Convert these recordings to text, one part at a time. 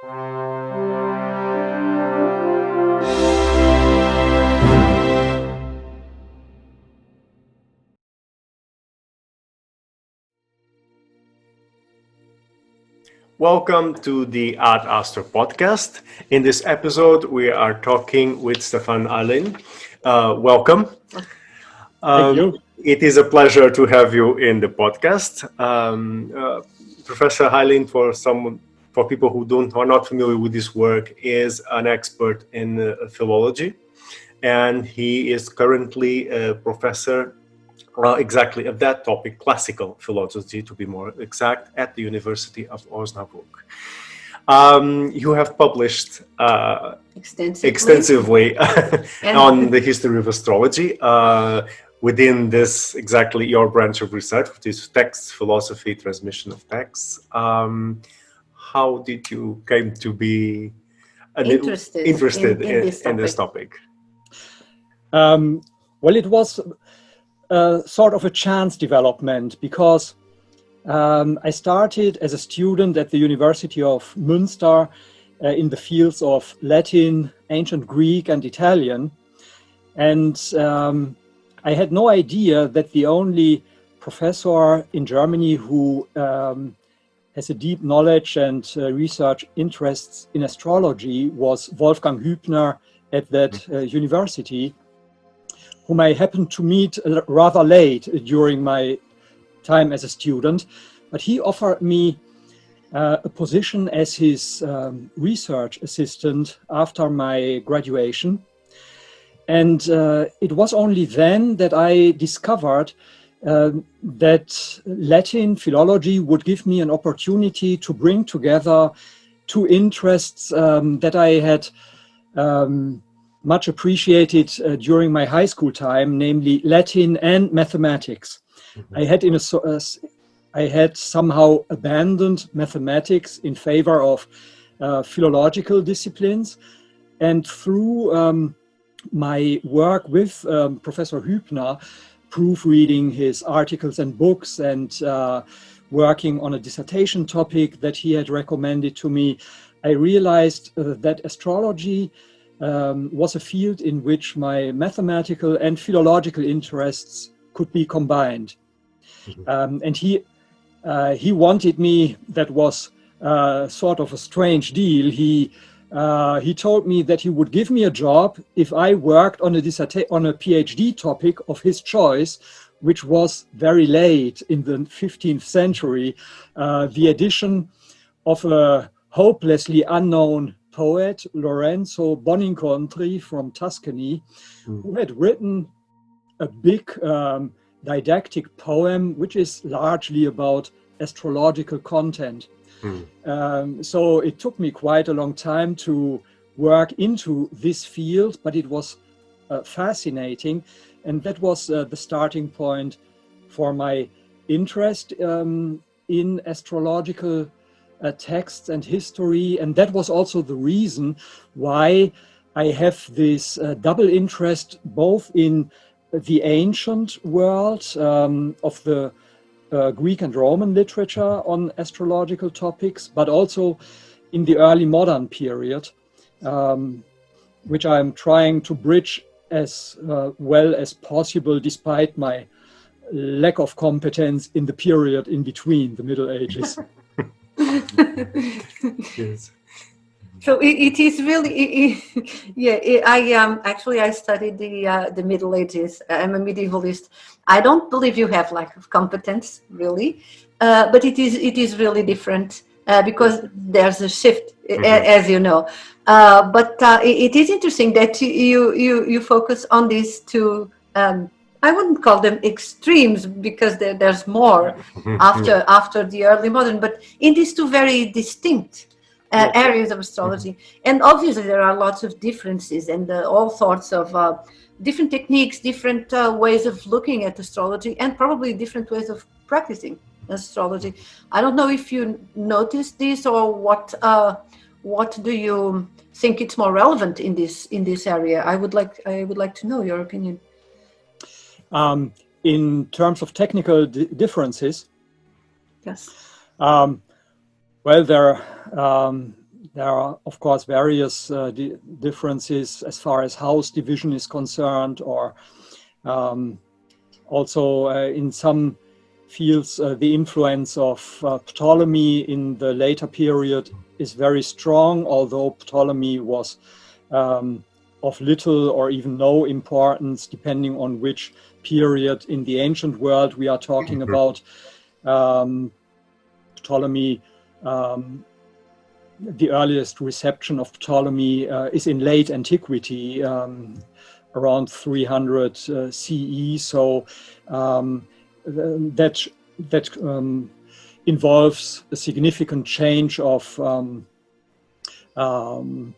Welcome to the Art Astro podcast. In this episode, we are talking with Stephan Heilen. Welcome. Thank you. It is a pleasure to have you in the podcast. Professor Heilen, for people who are not familiar with this work, is an expert in philology, and he is currently a professor exactly of that topic, classical philosophy to be more exact, at the University of Osnabrück. You have published extensively on the history of astrology within this exactly your branch of research, which is text philosophy, transmission of texts. How did you came to be interested in this topic? Well, it was sort of a chance development because I started as a student at the University of Münster in the fields of Latin, Ancient Greek and Italian. And I had no idea that the only professor in Germany who has a deep knowledge and research interests in astrology was Wolfgang Hübner at that university, whom I happened to meet rather late during my time as a student. But he offered me a position as his research assistant after my graduation. And it was only then that I discovered that Latin philology would give me an opportunity to bring together two interests that I had much appreciated during my high school time, namely Latin and mathematics. I had somehow abandoned mathematics in favor of philological disciplines, and through my work with Professor Hübner, proofreading his articles and books and working on a dissertation topic that he had recommended to me, I realized that astrology was a field in which my mathematical and philological interests could be combined. And he wanted me, that was sort of a strange deal. He told me that he would give me a job if I worked on a PhD topic of his choice, which was very late in the 15th century, the edition of a hopelessly unknown poet, Lorenzo Bonincontri from Tuscany, who had written a big didactic poem, which is largely about astrological content. So it took me quite a long time to work into this field, but it was fascinating. And that was the starting point for my interest in astrological texts and history, and that was also the reason why I have this double interest both in the ancient world of the Greek and Roman literature on astrological topics, but also in the early modern period, which I'm trying to bridge as well as possible, despite my lack of competence in the period in between the Middle Ages. Yes. So it is really, I studied the Middle Ages. I'm a medievalist. I don't believe you have lack of competence, really, but it is really different because there's a shift, as you know. But it is interesting that you focus on these two. I wouldn't call them extremes because there's more after the early modern, but in these two very distinct areas of astrology. And obviously there are lots of differences and all sorts of different techniques, different ways of looking at astrology, and probably different ways of practicing astrology. I don't know if you noticed this, or what do you think it's more relevant in this area? I would like to know your opinion. In terms of technical differences, yes. Well, there there are, of course, various differences as far as house division is concerned, or also in some fields, the influence of Ptolemy in the later period is very strong, although Ptolemy was of little or even no importance, depending on which period in the ancient world we are talking about. Ptolemy, the earliest reception of Ptolemy is in late Antiquity, around 300 CE. So that involves a significant change of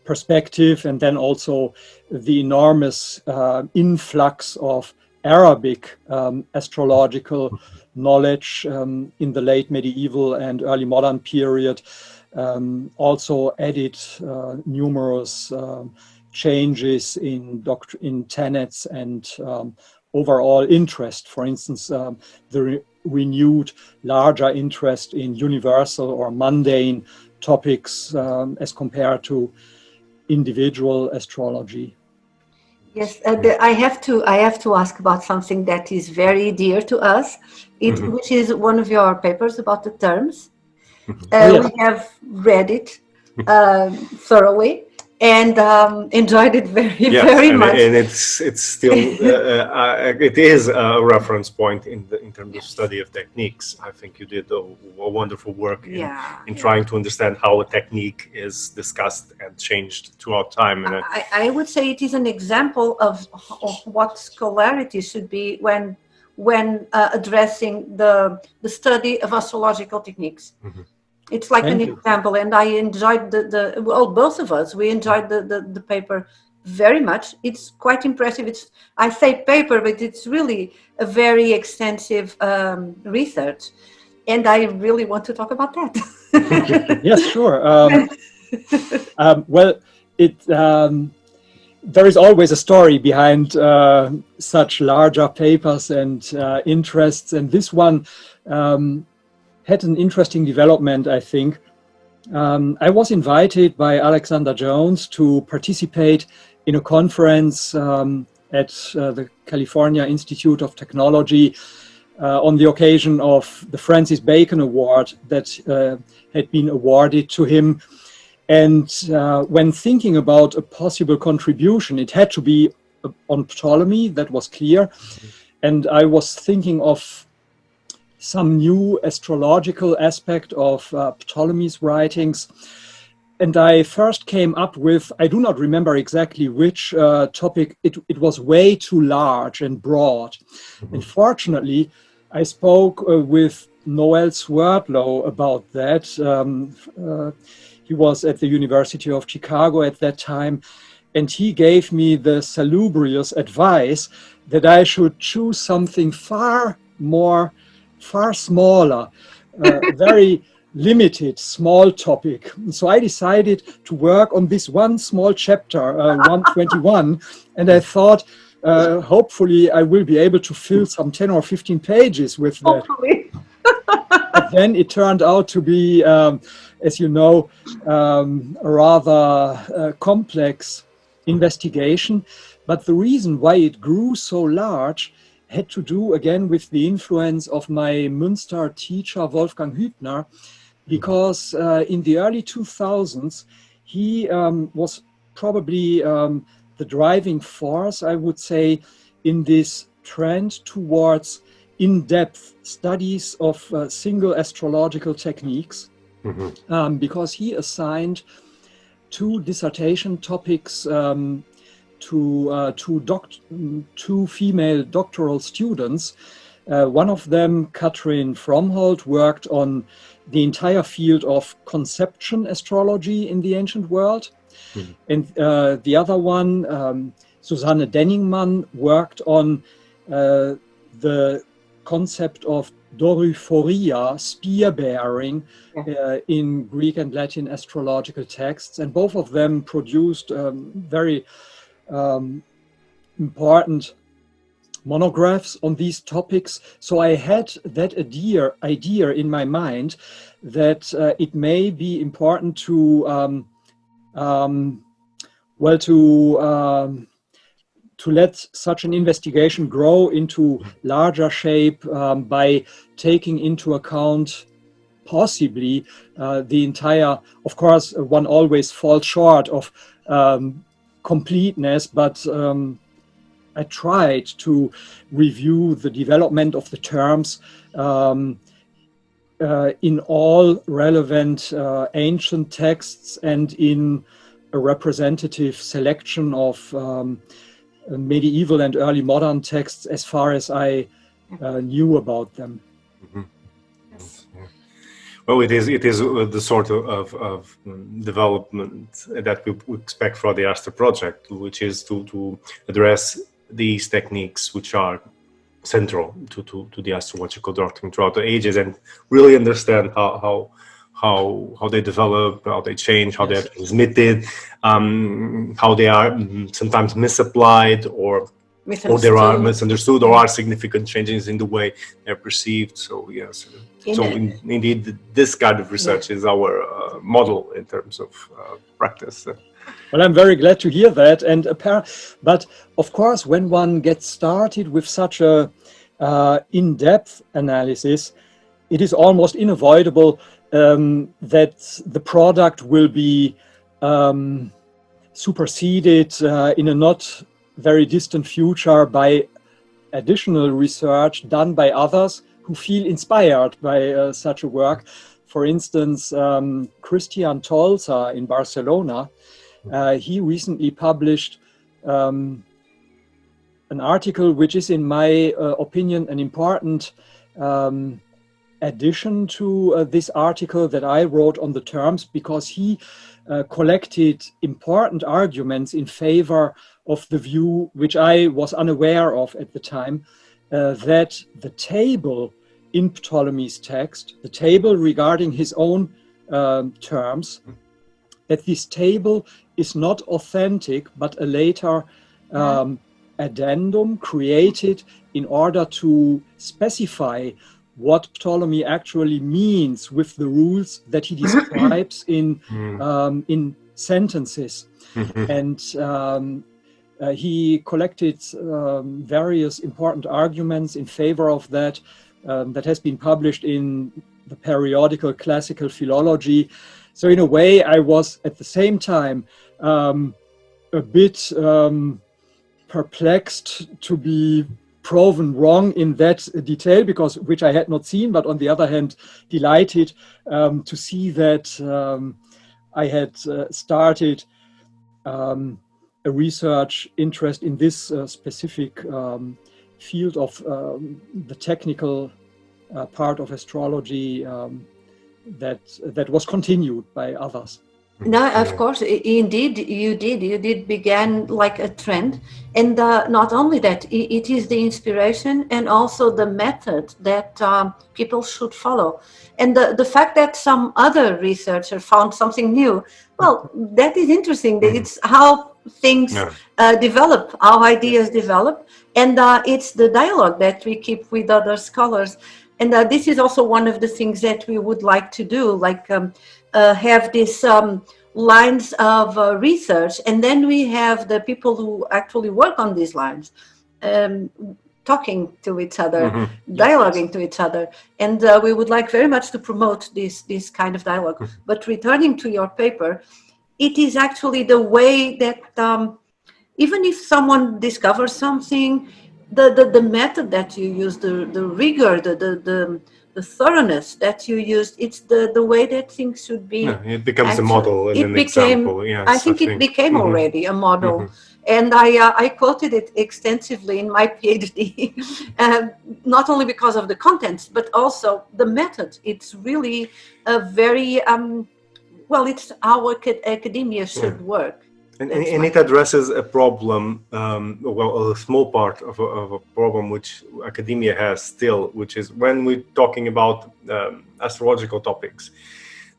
perspective, and then also the enormous influx of Arabic astrological knowledge in the late medieval and early modern period also added numerous changes in tenets and overall interest. For instance, the renewed larger interest in universal or mundane topics as compared to individual astrology. Yes, I have to ask about something that is very dear to us, which is one of your papers about the terms. Yes. We have read it thoroughly and enjoyed it very much. And it's still it is a reference point in terms of study of techniques. I think you did a wonderful work in trying to understand how a technique is discussed and changed throughout time. And I would say it is an example of what scholarity should be when addressing the study of astrological techniques. It's like an example, and I enjoyed both of us, we enjoyed the paper very much. It's quite impressive. I say paper, but it's really a very extensive research, and I really want to talk about that. Yes, sure. Well, there is always a story behind such larger papers and interests, and this one had an interesting development, I think. I was invited by Alexander Jones to participate in a conference at the California Institute of Technology on the occasion of the Francis Bacon Award that had been awarded to him. And when thinking about a possible contribution, it had to be on Ptolemy, that was clear. And I was thinking of some new astrological aspect of Ptolemy's writings. And I first came up with, I do not remember exactly which topic, it was way too large and broad. And fortunately, I spoke with Noel Swerdlow about that. He was at the University of Chicago at that time, and he gave me the salubrious advice that I should choose something far smaller, very limited, small topic. So I decided to work on this one small chapter, 121, and I thought, hopefully I will be able to fill some 10 or 15 pages with that. Hopefully. But then it turned out to be, as you know, a rather complex investigation. But the reason why it grew so large had to do again with the influence of my Münster teacher, Wolfgang Hübner, because in the early 2000s, he was probably the driving force, I would say, in this trend towards in-depth studies of single astrological techniques, because he assigned 2 dissertation topics to two female doctoral students. One of them, Katrin Fromhold, worked on the entire field of conception astrology in the ancient world. And the other one, Susanne Denningmann, worked on the concept of doryphoria, spear bearing, in Greek and Latin astrological texts. And both of them produced very important monographs on these topics. So I had that idea in my mind that it may be important to well, to let such an investigation grow into larger shape by taking into account possibly the entire, of course, one always falls short of completeness, but I tried to review the development of the terms in all relevant ancient texts and in a representative selection of medieval and early modern texts as far as I knew about them. Mm-hmm. Well, it is the sort of development that we expect for the Astro project, which is to address these techniques which are central to the astrological doctrine throughout the ages, and really understand how they develop, how they change, how they are transmitted, how they are sometimes misapplied or there are misunderstood or are significant changes in the way they're perceived. So yes, indeed this kind of research is our model in terms of practice. Well, I'm very glad to hear that. And but of course, when one gets started with such a in-depth analysis, it is almost unavoidable that the product will be superseded in a not very distant future by additional research done by others who feel inspired by such a work. For instance, Christian Tolsa in Barcelona, he recently published an article which is, in my opinion, an important addition to this article that I wrote on the terms, because he collected important arguments in favor of the view, which I was unaware of at the time, that the table in Ptolemy's text, the table regarding his own terms, that this table is not authentic, but a later addendum created in order to specify what Ptolemy actually means with the rules that he describes in sentences. And he collected various important arguments in favor of that, that has been published in the periodical Classical Philology. So in a way, I was at the same time a bit perplexed to be proven wrong in that detail, because which I had not seen, but on the other hand, delighted to see that I had started a research interest in this specific field of the technical part of astrology that was continued by others. No, of course, indeed, you did began like a trend. And not only that, it is the inspiration and also the method that people should follow. And the fact that some other researcher found something new, well, that is interesting. It's how things develop, how ideas develop. And it's the dialogue that we keep with other scholars. And this is also one of the things that we would like to do, like have this lines of research, and then we have the people who actually work on these lines talking to each other, dialoguing to each other. And we would like very much to promote this kind of dialogue. But returning to your paper, it is actually the way that even if someone discovers something, the method that you use, the rigor, the thoroughness that you used, it's the way that things should be. It becomes a model and an example. Yes, I think it became already a model. And I quoted it extensively in my PhD, not only because of the contents, but also the method. It's really a very, well, it's how academia should work. And it addresses a problem, well, a small part of a problem which academia has still, which is when we're talking about astrological topics,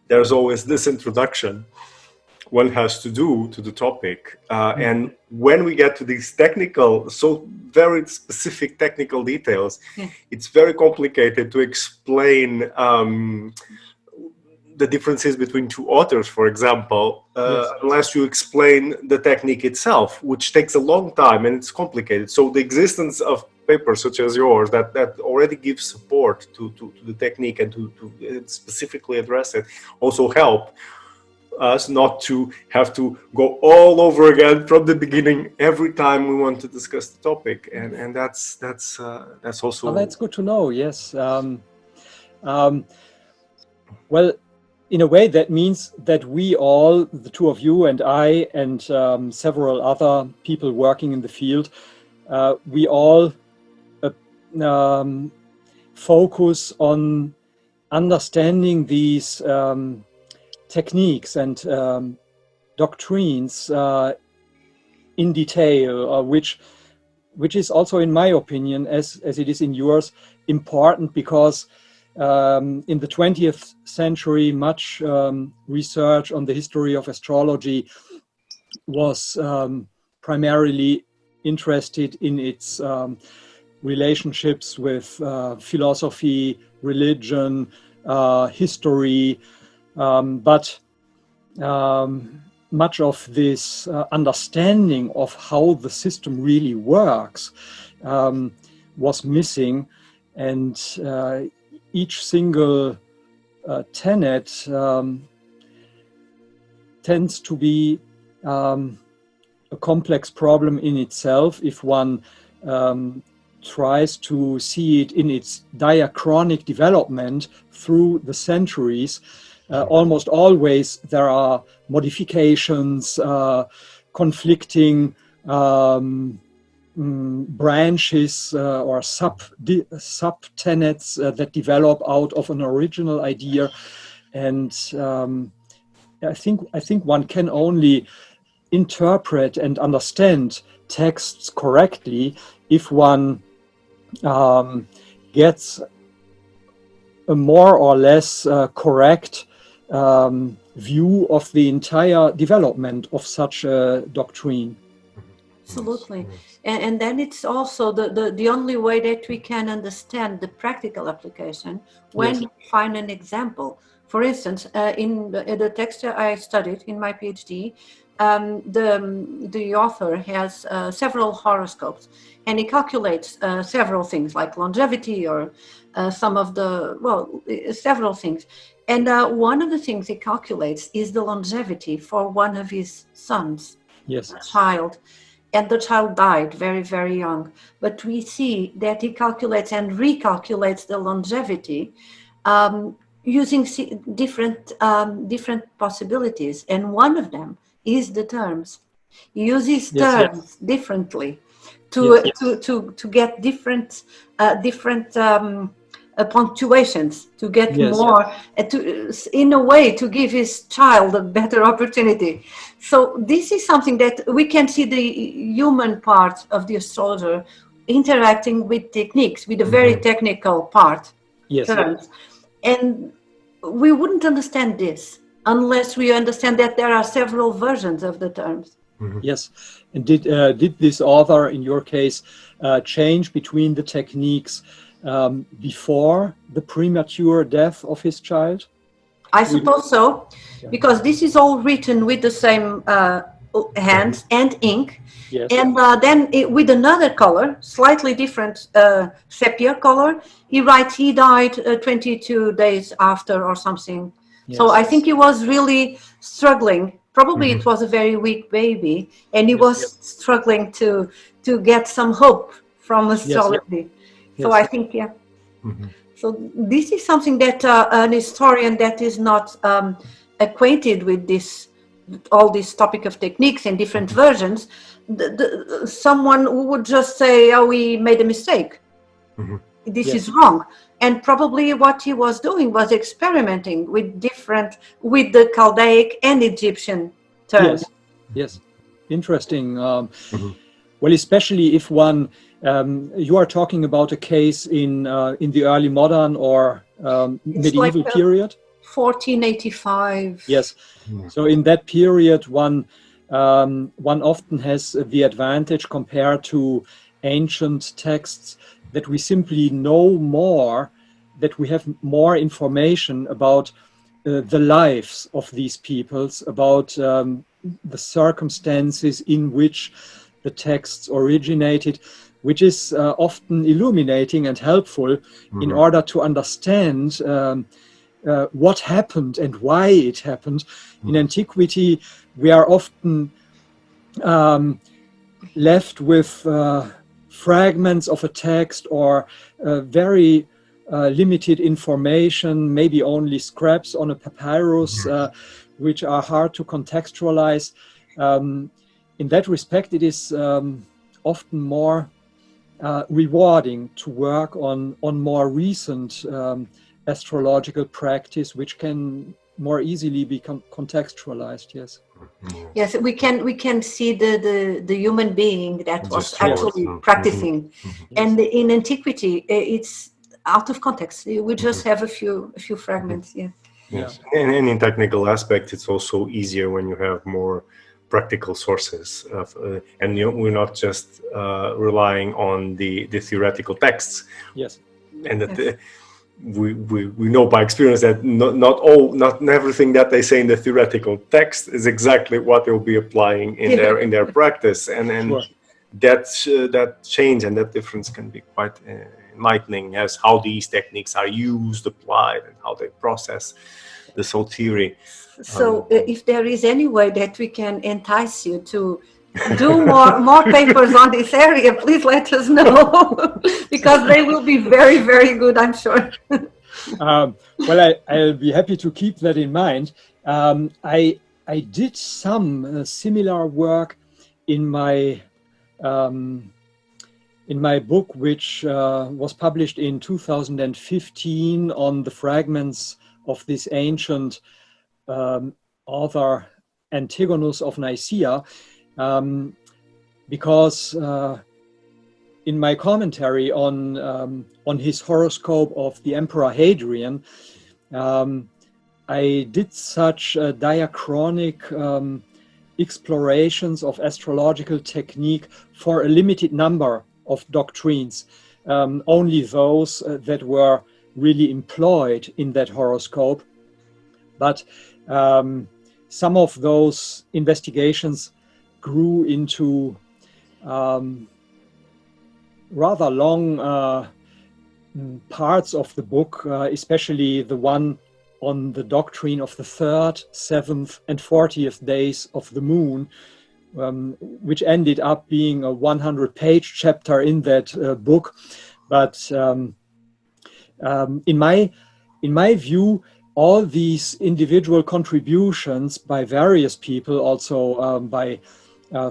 there's always this introduction one has to do to the topic. And when we get to these technical, so very specific technical details, it's very complicated to explain the differences between two authors, for example, unless you explain the technique itself, which takes a long time and it's complicated. So the existence of papers such as yours that already gives support to the technique and to specifically address it also help us not to have to go all over again from the beginning every time we want to discuss the topic, and that's also well, that's good to know. Yes. Well, in a way, that means that we all, the two of you and I, and several other people working in the field, we all focus on understanding these techniques and doctrines in detail, which is also, in my opinion, as it is in yours, important because in the 20th century, much research on the history of astrology was primarily interested in its relationships with philosophy, religion, history, but much of this understanding of how the system really works was missing, and each single tenet tends to be a complex problem in itself if one tries to see it in its diachronic development through the centuries. Almost always there are modifications, conflicting branches or sub-tenets that develop out of an original idea, and I think one can only interpret and understand texts correctly if one gets a more or less correct view of the entire development of such a doctrine. Absolutely. And then it's also the only way that we can understand the practical application when we find an example. For instance, in the text I studied in my PhD, the author has several horoscopes, and he calculates several things like longevity or several things. And one of the things he calculates is the longevity for one of his sons, a child. And the child died very, very young. But we see that he calculates and recalculates the longevity using different possibilities. And one of them is the terms. He uses terms differently to get different punctuations, to get more, in a way, to give his child a better opportunity. So this is something that we can see the human part of the astrologer interacting with techniques, with a very technical part, terms. And we wouldn't understand this unless we understand that there are several versions of the terms. Yes. And did this author, in your case, change between the techniques before the premature death of his child? I suppose so, because this is all written with the same hands and ink, and then with another color, slightly different sepia color, he writes he died 22 days after or something. So I think he was really struggling. Probably it was a very weak baby, and he was struggling to get some hope from astrology. So I think, So this is something that an historian that is not acquainted with all this topic of techniques and different versions, someone who would just say, "Oh, we made a mistake. This is wrong." And probably what he was doing was experimenting with the Chaldaic and Egyptian terms. Yes, interesting. Well, especially if one, you are talking about a case in the early modern or medieval period? 1485. Yes. So in that period, one often has the advantage compared to ancient texts that we simply know more, that we have more information about the lives of these peoples, about the circumstances in which the texts originated, which is often illuminating and helpful in order to understand what happened and why it happened. In antiquity, we are often left with fragments of a text or very limited information, maybe only scraps on a papyrus, which are hard to contextualize. In that respect, it is often more rewarding to work on more recent astrological practice, which can more easily be contextualized. Yes. Yes, we can see the human being that was actually practicing, and in antiquity it's out of context. We just have a few fragments. Yeah. Yes, and in technical aspect, it's also easier when you have more practical sources, and we're not just relying on the theoretical texts. Yes, and that we know by experience that not everything that they say in the theoretical text is exactly what they'll be applying in their practice, and sure. that change and that difference can be quite enlightening as how these techniques are used, applied, and how they process this whole theory. So if there is any way that we can entice you to do more papers on this area, please let us know, because they will be very, very good, I'm sure. Well, I'll be happy to keep that in mind. I did some similar work in my book, which was published in 2015 on the fragments of this ancient author Antigonus of Nicaea, because in my commentary on his horoscope of the Emperor Hadrian, I did such diachronic explorations of astrological technique for a limited number of doctrines, only those that were really employed in that horoscope. But some of those investigations grew into rather long parts of the book, especially the one on the doctrine of the 3rd, 7th, and 40th days of the moon, which ended up being a 100-page chapter in that book. But in my view, all these individual contributions by various people, also by,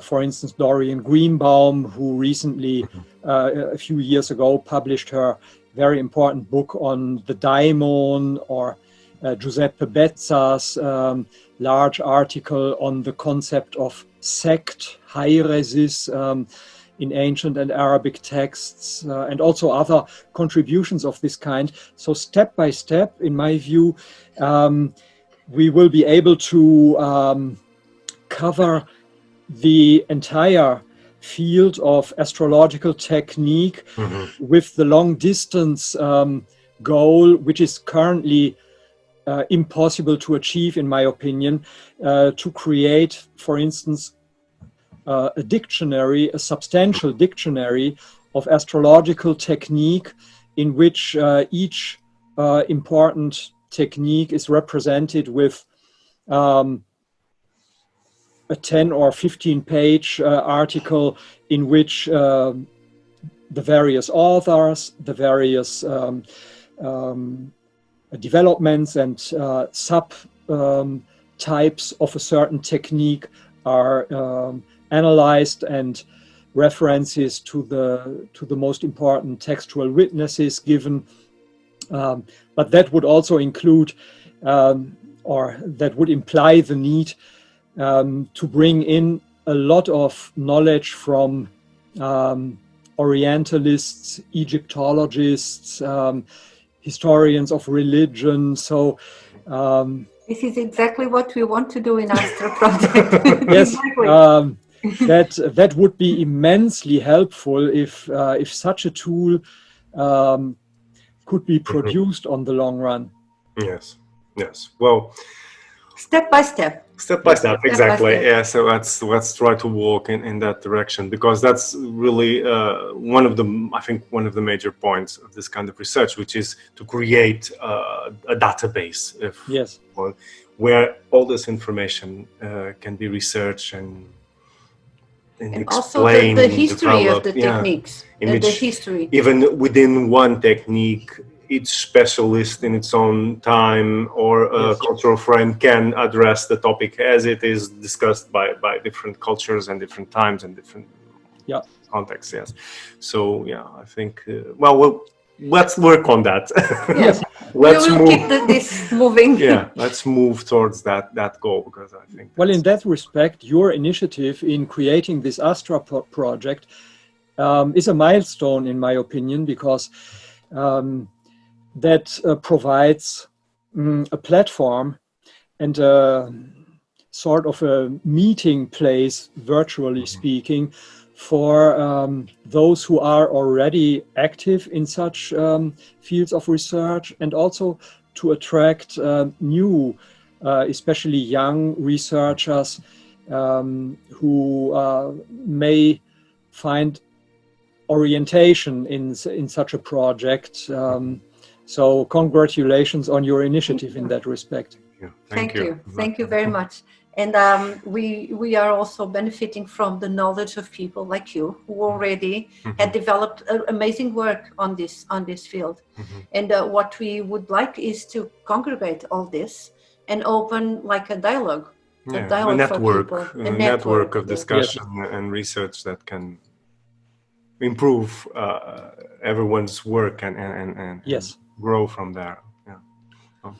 for instance, Dorian Greenbaum, who recently, a few years ago, published her very important book on the daimon, or Giuseppe Bezza's large article on the concept of sect, hieresis, in ancient and Arabic texts, and also other contributions of this kind. So step by step, in my view, we will be able to cover the entire field of astrological technique with the long distance goal, which is currently impossible to achieve, in my opinion, to create, for instance, a dictionary, a substantial dictionary of astrological technique, in which each important technique is represented with a 10 or 15-page article in which the various authors, the various developments and sub types of a certain technique are analyzed, and references to the most important textual witnesses given. But that would also include, or that would imply the need to bring in a lot of knowledge from Orientalists, Egyptologists, historians of religion. So this is exactly what we want to do in Astro Project. Yes, that would be immensely helpful if such a tool could be produced on the long run. Yes. Yes. Well, Step by step. step by step, exactly. step. Yeah. So let's try to walk in that direction, because that's really I think one of the major points of this kind of research, which is to create a database Yes. where all this information can be researched and also explained, the history of developed, the techniques, in the which history. even within one technique, each specialist in its own time or Yes. cultural frame can address the topic as it is discussed by different cultures and different times and different contexts. Yes. So yeah, I think let's work on that. Yes. Let's we will keep this moving. Yeah, let's move towards that goal, because I think. Well, in that respect, your initiative in creating this Astra project is a milestone, in my opinion, because that provides a platform and a sort of a meeting place, virtually speaking, for those who are already active in such fields of research, and also to attract new, especially young researchers who may find orientation in such a project. So congratulations on your initiative in that respect. Yeah, thank you. Thank you very much. And we are also benefiting from the knowledge of people like you who already had developed amazing work on this field. And what we would like is to congregate all this and open like a dialogue. Yeah, a network, for people, a network of yes. discussion and research that can improve everyone's work and yes, grow from there. Yeah.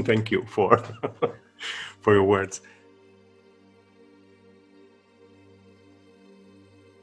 Thank you for your words.